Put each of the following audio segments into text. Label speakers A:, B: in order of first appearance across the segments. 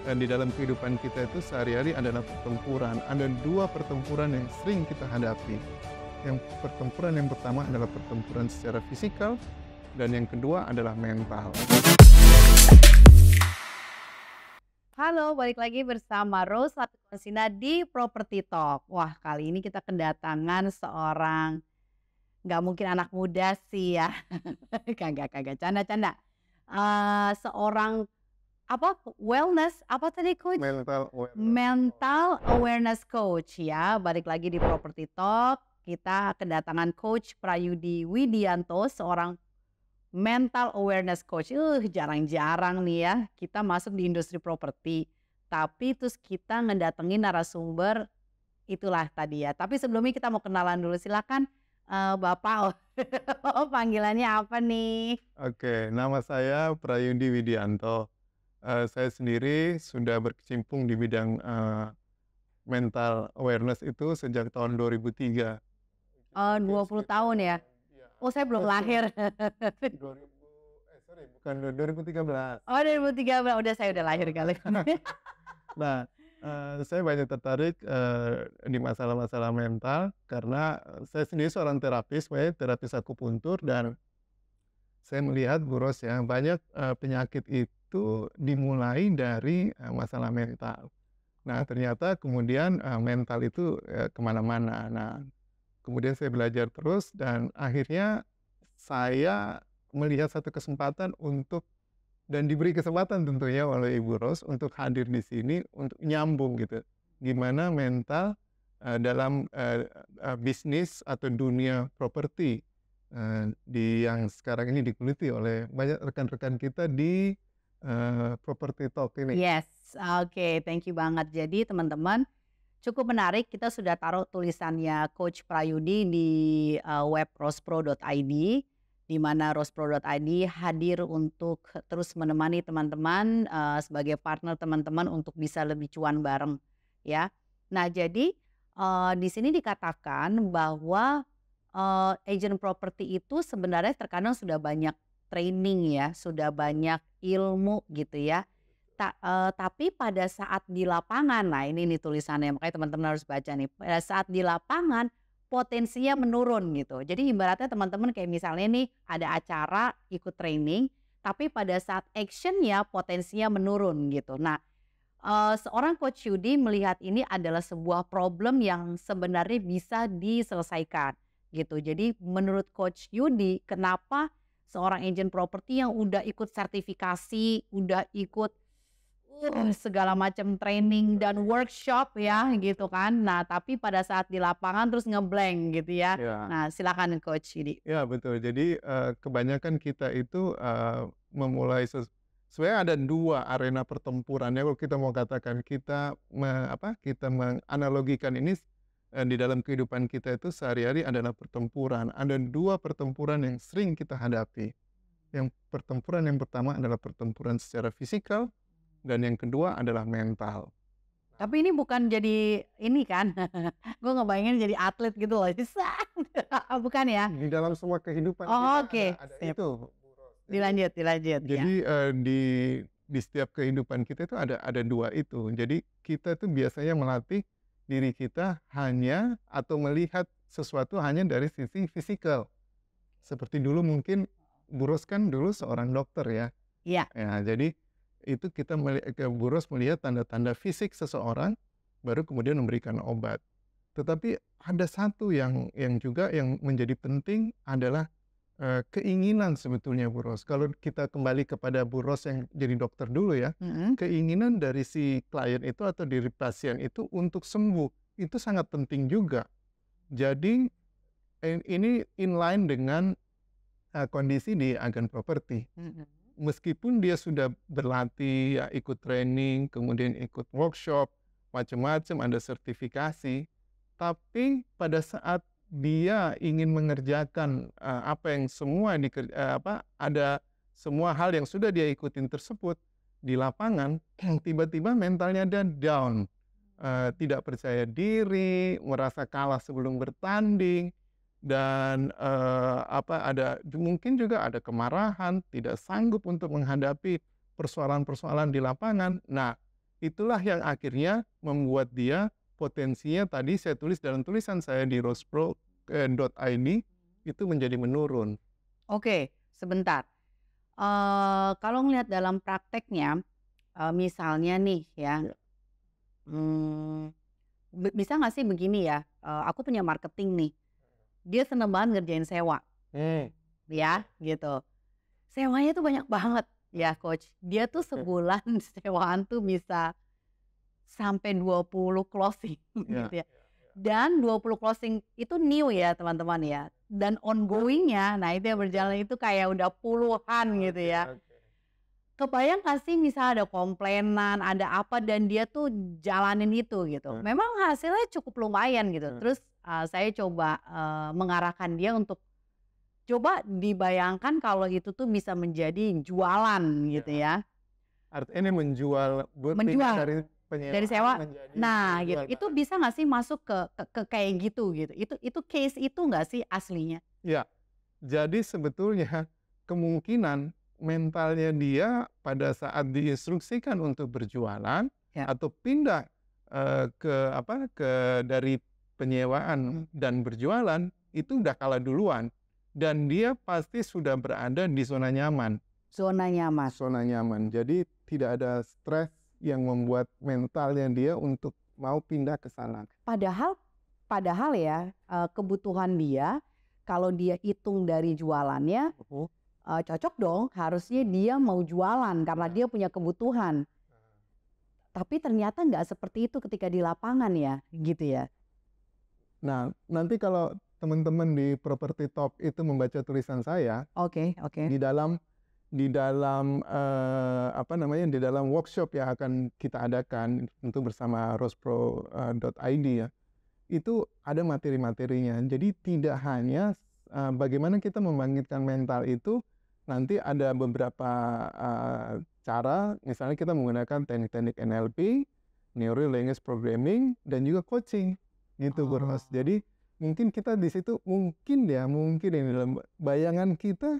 A: Dan di dalam kehidupan kita itu sehari-hari adalah pertempuran. Ada dua pertempuran yang sering kita hadapi. Yang pertempuran yang pertama adalah pertempuran secara fisikal, dan yang kedua adalah mental.
B: Halo, balik lagi bersama Rose Latukonsina di Property Talk. Wah, kali ini kita kedatangan seorang, nggak mungkin anak muda sih ya. Kagak, canda-canda. Seorang wellness, apa tadi coach?
A: Mental awareness.
B: Mental awareness coach ya. Balik lagi di Property Talk. Kita kedatangan Coach Prayudi Widianto, seorang mental awareness coach. Jarang-jarang nih ya kita masuk di industri properti. Tapi terus kita ngedatengin narasumber itulah tadi ya. Tapi sebelumnya kita mau kenalan dulu. Silakan Bapak. Panggilannya apa nih?
A: Oke, nama saya Prayudi Widianto. Saya sendiri sudah berkecimpung di bidang mental awareness itu sejak tahun 2003.
B: 20 tahun ya? Oh, saya belum lahir.
A: 2013.
B: Oh, 2013. Saya udah lahir kali.
A: Nah, saya banyak tertarik di masalah-masalah mental karena saya sendiri seorang terapis akupuntur, dan saya melihat Bu Ros ya, banyak penyakit itu dimulai dari masalah mental. Nah, ternyata kemudian mental itu kemana-mana. Nah, kemudian saya belajar terus dan akhirnya saya melihat satu kesempatan dan diberi kesempatan tentunya oleh Ibu Ros untuk hadir di sini untuk nyambung gitu. Gimana mental dalam bisnis atau dunia properti yang sekarang ini digeluti oleh banyak rekan-rekan kita di Property Talk ini.
B: Yes, oke, thank you banget. Jadi teman-teman, cukup menarik, kita sudah taruh tulisannya Coach Prayudi di web rospro.id, di mana rospro.id hadir untuk terus menemani teman-teman sebagai partner teman-teman untuk bisa lebih cuan bareng ya. Nah, jadi di sini dikatakan bahwa agent property itu sebenarnya terkadang sudah banyak training ya, sudah banyak ilmu gitu ya. Tapi pada saat di lapangan, nah ini nih tulisannya, makanya teman-teman harus baca nih. Pada saat di lapangan potensinya menurun gitu. Jadi ibaratnya teman-teman kayak misalnya nih ada acara ikut training, tapi pada saat actionnya potensinya menurun gitu. Nah, seorang Coach Yudi melihat ini adalah sebuah problem yang sebenarnya bisa diselesaikan gitu. Jadi menurut Coach Yudi, kenapa seorang agent properti yang udah ikut sertifikasi, udah ikut segala macam training dan workshop ya gitu kan. Nah, tapi pada saat di lapangan terus ngeblank gitu ya.
A: Ya.
B: Nah, silakan Coach Yudi.
A: Ya, betul. Jadi kebanyakan kita itu memulai sebenarnya ada dua arena pertempuran ya, kalau kita mau katakan kita menganalogikan ini di dalam kehidupan kita itu sehari-hari adalah pertempuran. Ada dua pertempuran yang sering kita hadapi. Yang pertempuran yang pertama adalah pertempuran secara fisikal, dan yang kedua adalah mental.
B: Tapi ini bukan jadi ini kan, gue ngebayangin jadi atlet gitu loh, bukan ya?
A: Di dalam semua kehidupan
B: Oh,
A: kita
B: oke.
A: ada
B: Sip.
A: itu.
B: Dilanjut ya.
A: Jadi di setiap kehidupan kita itu ada dua itu. Jadi kita itu biasanya melatih diri kita hanya atau melihat sesuatu hanya dari sisi fisikal. Seperti dulu mungkin Bu Ros kan dulu seorang dokter ya.
B: Iya.
A: Ya, jadi itu kita Bu Ros melihat tanda-tanda fisik seseorang, baru kemudian memberikan obat. Tetapi ada satu yang juga yang menjadi penting adalah keinginan sebetulnya Bu Ros. Kalau kita kembali kepada Bu Ros yang jadi dokter dulu ya, keinginan dari si klien itu atau dari pasien itu untuk sembuh, itu sangat penting juga. Jadi ini inline dengan kondisi di agen properti. Meskipun dia sudah berlatih, ya, ikut training, kemudian ikut workshop, macam-macam, ada sertifikasi, tapi pada saat dia ingin mengerjakan apa yang semua ada semua hal yang sudah dia ikutin tersebut di lapangan, tiba-tiba mentalnya dia down, tidak percaya diri, merasa kalah sebelum bertanding, dan mungkin juga ada kemarahan, tidak sanggup untuk menghadapi persoalan-persoalan di lapangan. Nah, itulah yang akhirnya membuat dia potensinya tadi saya tulis dalam tulisan saya di rospro.id itu menjadi menurun.
B: Oke, sebentar. Kalau ngelihat dalam prakteknya, misalnya nih ya,
A: Ya.
B: mmm, bisa nggak sih begini ya, aku punya marketing nih, dia seneng banget ngerjain sewa, ya gitu. Sewanya tuh banyak banget ya Coach, dia tuh sebulan sewaan tuh bisa sampai 20 closing
A: Ya.
B: gitu ya. Dan 20 closing itu new ya teman-teman ya, dan ongoing-nya, nah itu yang berjalan itu kayak udah puluhan gitu ya. Kebayang nggak sih misal ada komplainan, ada apa dan dia tuh jalanin itu gitu. Memang hasilnya cukup lumayan gitu. Terus, saya coba, mengarahkan dia untuk coba dibayangkan kalau itu tuh bisa menjadi jualan gitu ya.
A: Artinya menjual
B: Menjual
A: dari
B: dari sewa.
A: penyewaan menjadi
B: Nah gitu,
A: menjual
B: itu
A: barang.
B: bisa nggak sih masuk ke kayak gitu gitu? Itu case itu nggak sih aslinya?
A: Ya, jadi sebetulnya kemungkinan mentalnya dia pada saat diinstruksikan untuk berjualan
B: Ya.
A: atau pindah ke dari penyewaan dan berjualan itu udah kalah duluan dan dia pasti sudah berada di zona nyaman.
B: Zona nyaman.
A: Zona nyaman. Jadi tidak ada stres yang membuat mentalnya dia untuk mau pindah ke sana.
B: Padahal ya, kebutuhan dia, kalau dia hitung dari jualannya, cocok dong, harusnya dia mau jualan karena dia punya kebutuhan. Tapi ternyata nggak seperti itu ketika di lapangan ya, gitu ya?
A: Nah, nanti kalau teman-teman di Property Talk itu membaca tulisan saya
B: Oke.
A: di dalam di dalam workshop yang akan kita adakan tentu bersama rospro.id ya. Itu ada materi-materinya. Jadi tidak hanya bagaimana kita membangkitkan mental itu, nanti ada beberapa cara, misalnya kita menggunakan teknik-teknik NLP, Neural Language Programming, dan juga coaching, gitu Bu Ros. Jadi mungkin kita di situ mungkin ini dalam bayangan kita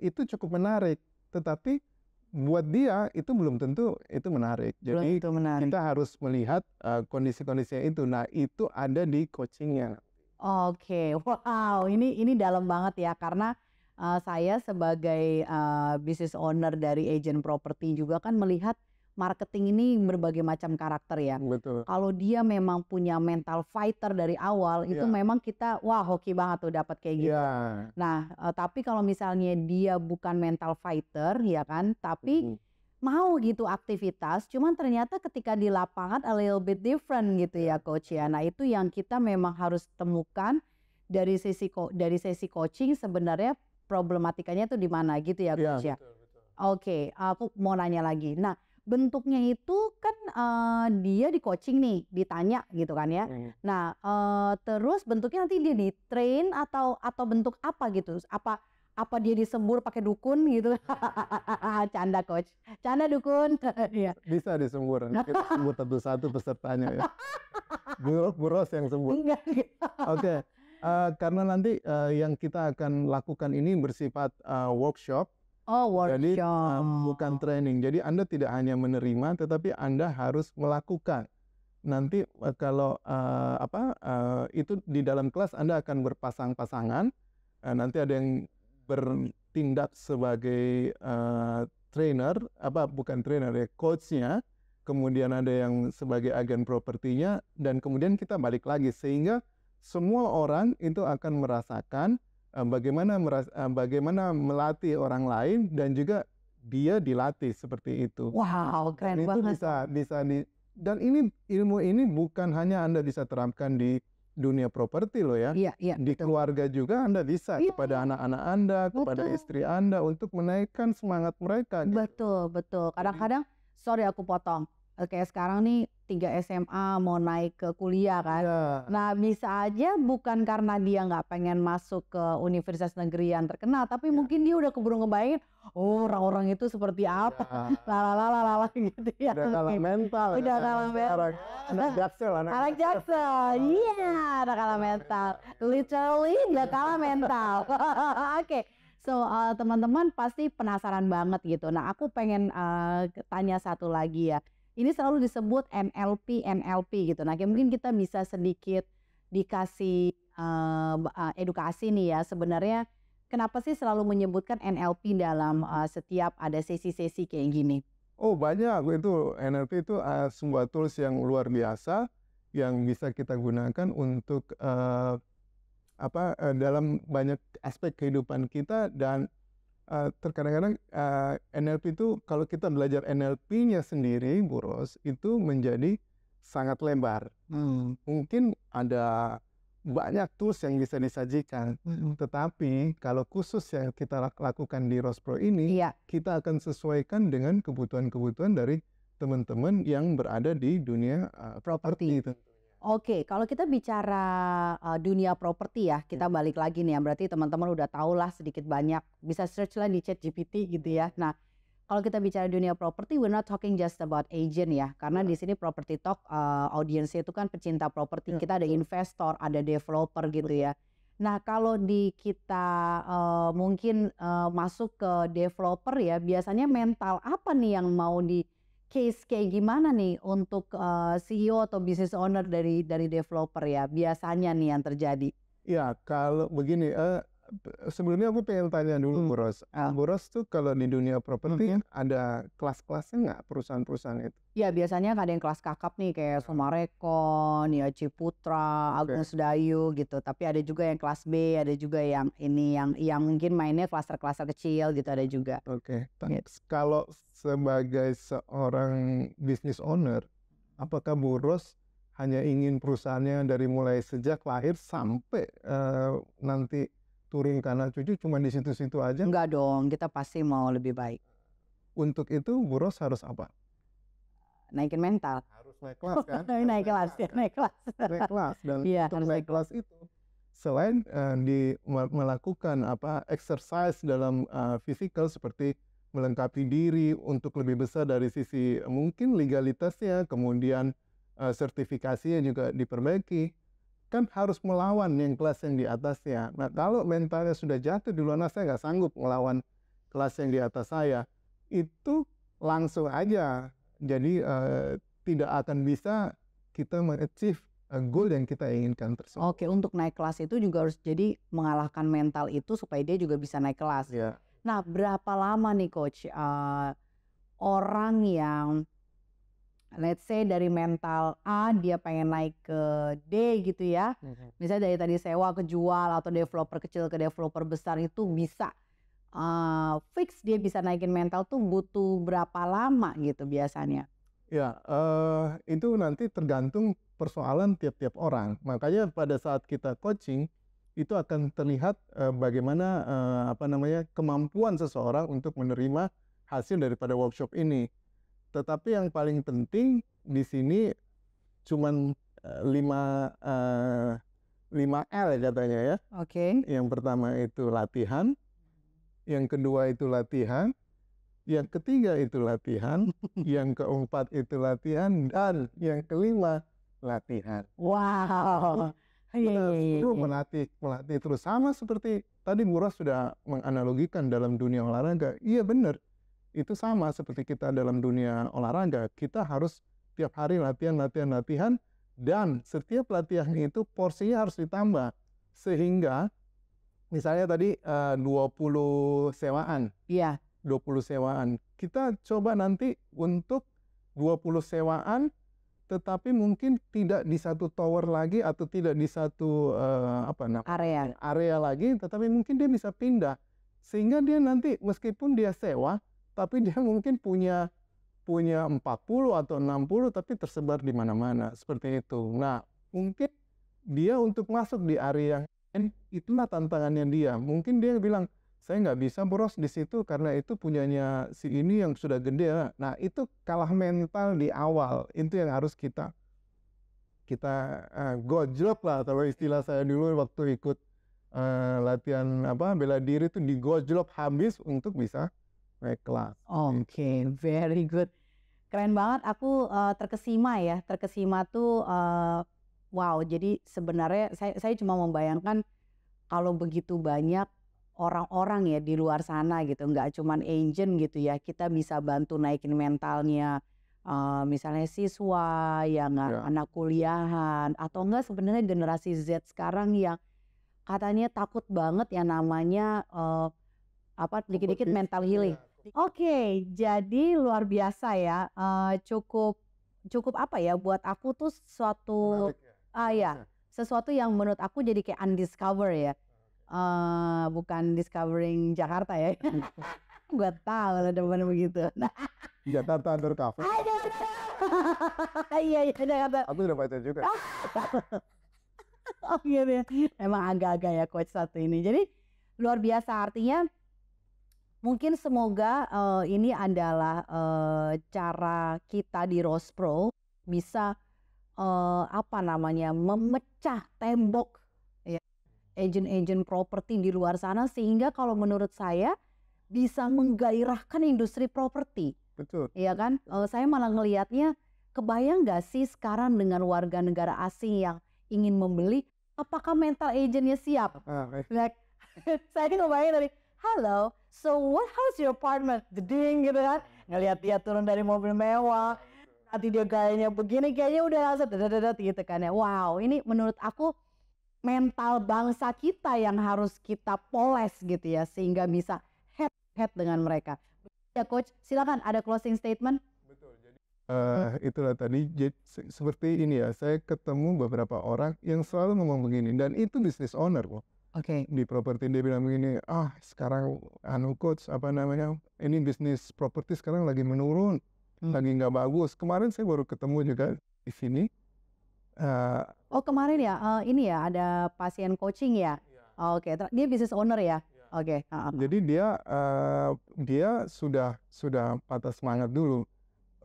A: itu cukup menarik, tetapi buat dia itu belum tentu itu menarik. Jadi
B: Belum menarik.
A: kita harus melihat kondisi-kondisinya itu. Nah, itu ada di coachingnya.
B: Oke, wow, ini dalam banget ya karena saya sebagai business owner dari agent property juga kan melihat marketing ini berbagai macam karakter ya.
A: Betul.
B: Kalau dia memang punya mental fighter dari awal itu memang kita wah hoki banget tuh dapat kayak gitu.
A: Ya.
B: Nah, tapi kalau misalnya dia bukan mental fighter ya kan, tapi mau gitu aktivitas, cuman ternyata ketika di lapangan a little bit different gitu ya Coach ya. Nah itu yang kita memang harus temukan dari sesi coaching sebenarnya problematikanya tuh di mana gitu ya Coach ya.
A: Betul.
B: Oke, aku mau nanya lagi. Nah bentuknya itu kan dia di coaching nih, ditanya gitu kan ya. Nah terus bentuknya nanti dia di train atau bentuk apa gitu? Apa dia disembur pakai dukun gitu? Canda Coach, canda dukun. Iya.
A: Bisa disembur, kita sembur satu-satu pesertanya ya. Bu Ros yang sembur. Oke, karena nanti yang kita akan lakukan ini bersifat workshop.
B: Oh, workshop.
A: Jadi bukan training. Jadi Anda tidak hanya menerima, tetapi Anda harus melakukan. Nanti kalau itu di dalam kelas Anda akan berpasang-pasangan. Nanti ada yang bertindak sebagai coachnya. Kemudian ada yang sebagai agen propertinya, dan kemudian kita balik lagi sehingga semua orang itu akan merasakan bagaimana melatih orang lain dan juga dia dilatih seperti itu.
B: Wow, keren banget.
A: Dan ilmu ini bukan hanya Anda bisa terapkan di dunia properti loh ya.
B: Iya,
A: di keluarga juga Anda bisa kepada anak-anak Anda, kepada istri Anda untuk menaikkan semangat mereka.
B: Betul. Kadang-kadang, sorry aku potong. Kayak sekarang nih 3 SMA mau naik ke kuliah kan. Nah bisa aja bukan karena dia nggak pengen masuk ke universitas negeri yang terkenal, tapi mungkin dia udah keburu ngebayangin, oh orang-orang itu seperti apa, lalala gitu ya.
A: Udah kalah mental.
B: Udah kalah mental.
A: Anak Jaksel.
B: Anak Jaksel, iya udah kalah mental. Literally udah kalah mental. Oke, So, teman-teman pasti penasaran banget gitu. Nah, aku pengen, tanya satu lagi ya. Ini selalu disebut NLP gitu. Nah, mungkin kita bisa sedikit dikasih, edukasi nih ya, sebenarnya kenapa sih selalu menyebutkan NLP dalam, setiap ada sesi-sesi kayak gini?
A: Oh banyak, itu NLP itu, sebuah tools yang luar biasa, yang bisa kita gunakan untuk, dalam banyak aspek kehidupan kita dan, terkadang-kadang, NLP itu kalau kita belajar NLP-nya sendiri, Bu Ros, itu menjadi sangat lebar. Mungkin ada banyak tools yang bisa disajikan, tetapi kalau khusus yang kita lakukan di Rospro ini,
B: Iya.
A: kita akan sesuaikan dengan kebutuhan-kebutuhan dari teman-teman yang berada di dunia,
B: Properti.
A: properti tentunya.
B: Oke, kalau kita bicara, dunia properti ya, kita balik lagi nih ya, berarti teman-teman udah tahu lah sedikit banyak, bisa search lah di ChatGPT gitu ya. Nah, kalau kita bicara dunia properti, we're not talking just about agent ya, karena di sini Property Talk, audiensnya itu kan pecinta properti,
A: Ya,
B: kita ada
A: betul.
B: investor, ada developer gitu
A: Betul.
B: ya. Nah, kalau di kita, mungkin, masuk ke developer ya, biasanya mental apa nih yang mau di case kayak gimana nih untuk, CEO atau business owner dari developer ya, biasanya nih yang terjadi?
A: Ya, kalau begini, sebelumnya aku pengen tanya dulu Bu Ros.
B: Oh,
A: Bu Ros tuh kalau di dunia properti ada kelas-kelasnya nggak perusahaan-perusahaan itu?
B: ya biasanya ada yang kelas kakap nih kayak Summarecon, ya Ciputra,
A: Oke,
B: Agnes Dayu gitu, tapi ada juga yang kelas B, ada juga yang ini, yang mungkin mainnya klaster-klaster kecil gitu ada juga,
A: oke.
B: gitu.
A: Kalau sebagai seorang business owner, apakah Bu Ros hanya ingin perusahaannya dari mulai sejak lahir sampai, nanti turun ke anak cucu cuma di situ-situ aja?
B: Enggak dong, kita pasti mau lebih baik,
A: Untuk itu Bu Ros harus apa?
B: naikin mental.
A: Harus naik kelas kan? Harus
B: Naik
A: naik
B: kelas
A: kelas
B: ya,
A: kan?
B: naik kelas.
A: Naik kelas dan
B: Iya,
A: untuk
B: harus
A: naik
B: naik kelas.
A: kelas itu selain, melakukan exercise dalam, fisikal seperti melengkapi diri untuk lebih besar dari sisi mungkin legalitasnya, kemudian, sertifikasinya juga diperbaiki, kan harus melawan yang kelas yang di atasnya. Nah, kalau mentalnya sudah jatuh duluan, "Ah, saya nggak sanggup melawan kelas yang di atas saya," itu langsung aja jadi, tidak akan bisa kita me-achieve, goal yang kita inginkan tersebut.
B: Oke, untuk naik kelas itu juga harus jadi mengalahkan mental itu supaya dia juga bisa naik kelas.
A: Ya.
B: Nah, berapa lama nih Coach, orang yang let's say dari mental A dia pengen naik ke D gitu ya, misalnya dari tadi sewa ke jual atau developer kecil ke developer besar itu bisa, fix dia bisa naikin mental tuh butuh berapa lama gitu biasanya?
A: Ya, itu nanti tergantung persoalan tiap-tiap orang. Makanya pada saat kita coaching, itu akan terlihat, bagaimana, kemampuan seseorang untuk menerima hasil daripada workshop ini. Tetapi yang paling penting di sini cuman, 5 L ya katanya ya.
B: Oke.
A: Yang pertama itu latihan, yang kedua itu latihan, yang ketiga itu latihan, yang keempat itu latihan, dan yang kelima latihan.
B: Wow, iya
A: Benar,
B: iya iya
A: perlu
B: iya.
A: melatih melatih terus. Sama seperti tadi Bu Ros sudah menganalogikan dalam dunia olahraga. Iya benar, itu sama seperti kita dalam dunia olahraga. Kita harus tiap hari latihan latihan latihan, dan setiap latihan itu porsinya harus ditambah. Sehingga misalnya tadi, 20 sewaan.
B: Iya.
A: 20 sewaan. Kita coba nanti untuk 20 sewaan, tetapi mungkin tidak di satu tower lagi atau tidak di satu,
B: Area.
A: area lagi, tetapi mungkin dia bisa pindah. Sehingga dia nanti meskipun dia sewa, tapi dia mungkin punya punya 40 atau 60 tapi tersebar di mana-mana, seperti itu. Nah, mungkin dia untuk masuk di area yang lain, itulah tantangannya dia. Mungkin dia bilang, "Saya nggak bisa Bros di situ karena itu punyanya si ini yang sudah gede." Nah, itu kalah mental di awal, itu yang harus kita kita, gojlok lah kalau istilah saya dulu waktu ikut, latihan bela diri itu digojlok habis untuk bisa naik kelas, gitu.
B: Oke, very good. Keren banget aku, terkesima ya, terkesima tuh, wow jadi sebenarnya saya cuma membayangkan kalau begitu banyak orang-orang ya di luar sana gitu, nggak cuman agent gitu ya, kita bisa bantu naikin mentalnya, misalnya siswa yang
A: Ya.
B: anak kuliahan atau enggak sebenarnya generasi Z sekarang yang katanya takut banget yang namanya, dikit-dikit mental healing. Oke, jadi luar biasa ya, cukup cukup apa ya, buat aku tuh suatu
A: Menarik ya.
B: ya, sesuatu yang menurut aku jadi kayak undiscover ya, bukan discovering Jakarta ya. Gua tahu ada teman begitu. Nah,
A: Jakarta Undercover.
B: ada. Iya iya, Jakarta.
A: Aku udah baca juga.
B: Oh gitu ya. Emang agak-agak ya coach satu ini. Jadi luar biasa, artinya mungkin semoga ini adalah cara kita di Rose Pro bisa memecah tembok ya agent-agent properti di luar sana, sehingga kalau menurut saya bisa menggairahkan industri properti.
A: Betul.
B: Iya kan? Saya malah ngelihatnya, kebayang nggak sih sekarang dengan warga negara asing yang ingin membeli, apakah mental agentnya siap? Like, saya ngebayang dari, halo, so how's your apartment? Jeding gitu kan, ngelihat dia turun dari mobil mewah, nanti dia gayanya begini, kayaknya udah langsung dadat gitu kan ya. Wow, ini menurut aku mental bangsa kita yang harus kita poles gitu ya, sehingga bisa head dengan mereka. Ya coach, silakan ada closing statement.
A: Betul. Jadi itulah tadi seperti ini ya, saya ketemu beberapa orang yang selalu ngomong begini, dan itu business owner kok.
B: Oke.
A: Di properti dia bilang begini, sekarang coach ini bisnis properti sekarang lagi menurun, lagi nggak bagus. Kemarin saya baru ketemu juga di sini.
B: Oh kemarin ya, ini ya ada pasien coaching ya? Oke, dia business owner ya? Oke.
A: Jadi dia sudah patah semangat dulu.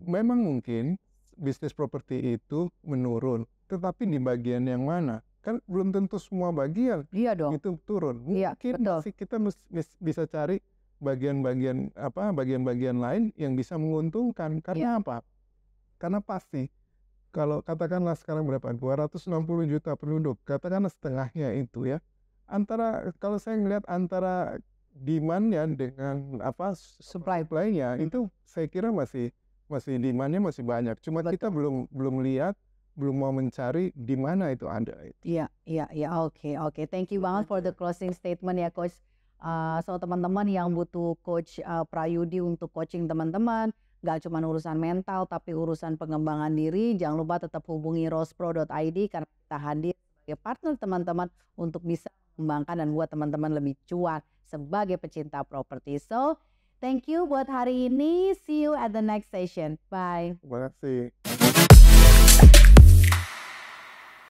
A: Memang mungkin bisnis properti itu menurun, tetapi di bagian yang mana? Kan belum tentu semua bagian
B: Iya dong.
A: itu turun.
B: Iya,
A: Mungkin
B: betul.
A: kita bisa cari bagian-bagian lain yang bisa menguntungkan. Karena apa? Karena pasti kalau katakanlah sekarang berapa? 260 juta penduduk, katakanlah setengahnya itu ya. Kalau saya ngelihat antara demand-nya dengan supply-nya itu saya kira masih demand-nya masih banyak. Cuma kita belum lihat, belum mau mencari di mana itu ada.
B: Iya. Oke. Thank you banget for the closing statement ya coach. So teman-teman yang butuh coach Prayudi untuk coaching teman-teman, nggak cuma urusan mental tapi urusan pengembangan diri, jangan lupa tetap hubungi rosepro.id karena kita hadir sebagai partner teman-teman untuk bisa mengembangkan dan buat teman-teman lebih cuan sebagai pecinta properti. So thank you buat hari ini. See you at the next session. Bye.
A: Terima kasih.